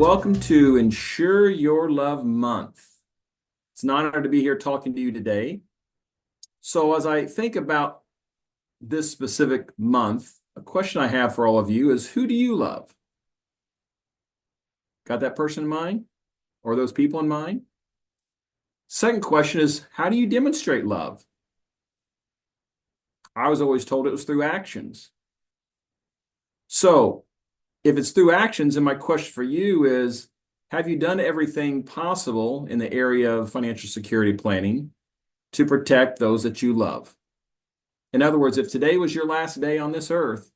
welcome to Insure Your Love Month. It's an honor to be here talking to you today. So as I think about this specific month, a question I have for all of you is, who do you love? Got that person in mind or those people in mind? Second question is, how do you demonstrate love? I was always told it was through actions. So if it's through actions, then my question for you is, have you done everything possible in the area of financial security planning to protect those that you love? In other words, if today was your last day on this earth,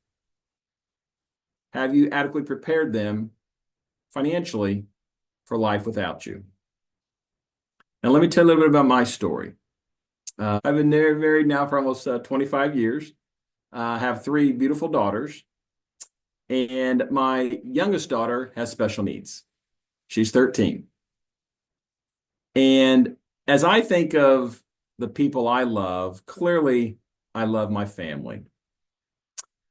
have you adequately prepared them financially for life without you? Now, let me tell you a little bit about my story. I've been married now for almost 25 years. I have three beautiful daughters, and my youngest daughter has special needs. She's 13. And as I think of the people I love, clearly I love my family.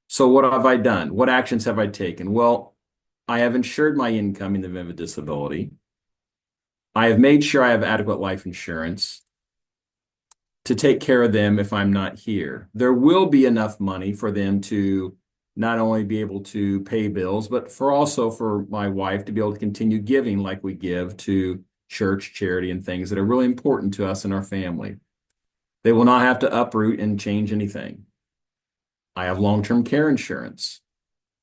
So what have I done? What actions have I taken? Well, I have insured my income in the event of a disability. I have made sure I have adequate life insurance to take care of them if I'm not here. There will be enough money for them to not only be able to pay bills, but also for my wife to be able to continue giving like we give to church, charity, and things that are really important to us and our family. They will not have to uproot and change anything. I have long-term care insurance,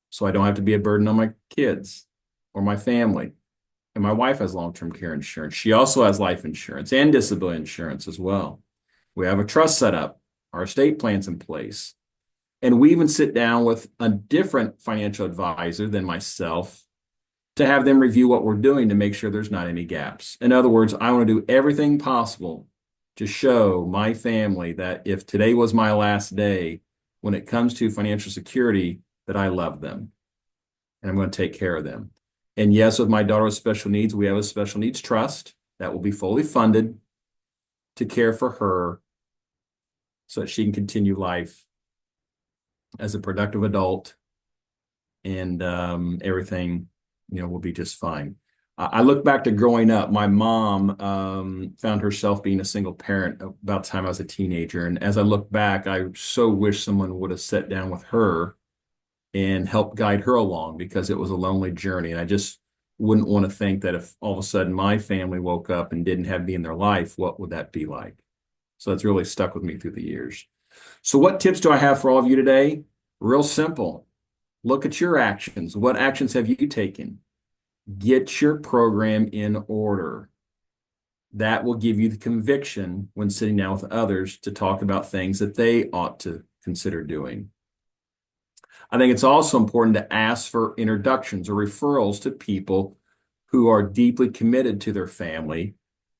so I don't have to be a burden on my kids or my family. And my wife has long-term care insurance. She also has life insurance and disability insurance as well. We have a trust set up, our estate plan's in place. And we even sit down with a different financial advisor than myself to have them review what we're doing to make sure there's not any gaps. In other words, I want to do everything possible to show my family that if today was my last day, when it comes to financial security, that I love them and I'm going to take care of them. And yes, with my daughter with special needs, we have a special needs trust that will be fully funded to care for her so that she can continue life as a productive adult, and everything, will be just fine. I look back to growing up. My mom found herself being a single parent about the time I was a teenager. And as I look back, I so wish someone would have sat down with her and helped guide her along, because it was a lonely journey. And I just wouldn't want to think that if all of a sudden my family woke up and didn't have me in their life, what would that be like? So it's really stuck with me through the years. So what tips do I have for all of you today? Real simple. Look at your actions. What actions have you taken? Get your program in order. That will give you the conviction when sitting down with others to talk about things that they ought to consider doing. I think it's also important to ask for introductions or referrals to people who are deeply committed to their family,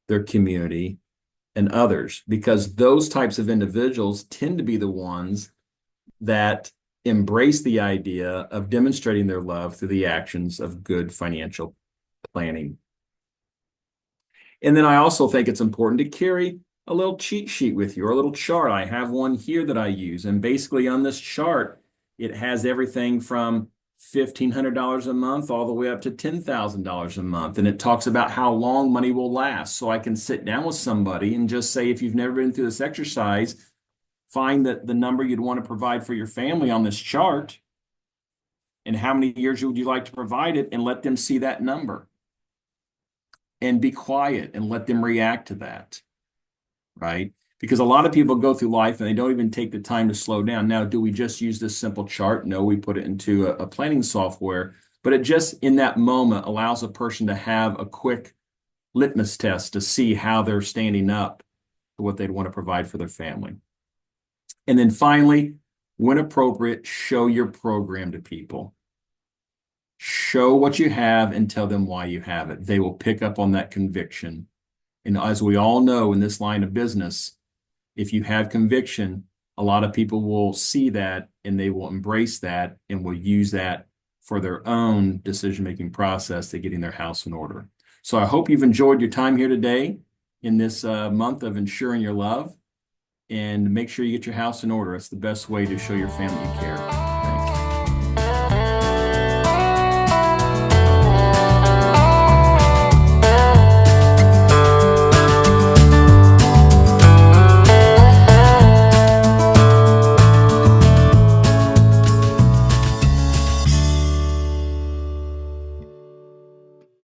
their community, and others, because those types of individuals tend to be the ones that embrace the idea of demonstrating their love through the actions of good financial planning. And then I also think it's important to carry a little cheat sheet with you, or a little chart. I have one here that I use. And basically on this chart, it has everything from $1,500 a month all the way up to $10,000 a month. And it talks about how long money will last. So I can sit down with somebody and just say, if you've never been through this exercise, find the number you'd want to provide for your family on this chart, and how many years would you like to provide it, and let them see that number. And be quiet and let them react to that, right? Because a lot of people go through life and they don't even take the time to slow down. Now, do we just use this simple chart? No, we put it into a planning software, but it just in that moment allows a person to have a quick litmus test to see how they're standing up to what they'd want to provide for their family. And then finally, when appropriate, show your program to people. Show what you have and tell them why you have it. They will pick up on that conviction. And as we all know in this line of business, if you have conviction, a lot of people will see that and they will embrace that and will use that for their own decision-making process to getting their house in order. So I hope you've enjoyed your time here today in this month of Insuring Your Love. And make sure you get your house in order. It's the best way to show your family you care.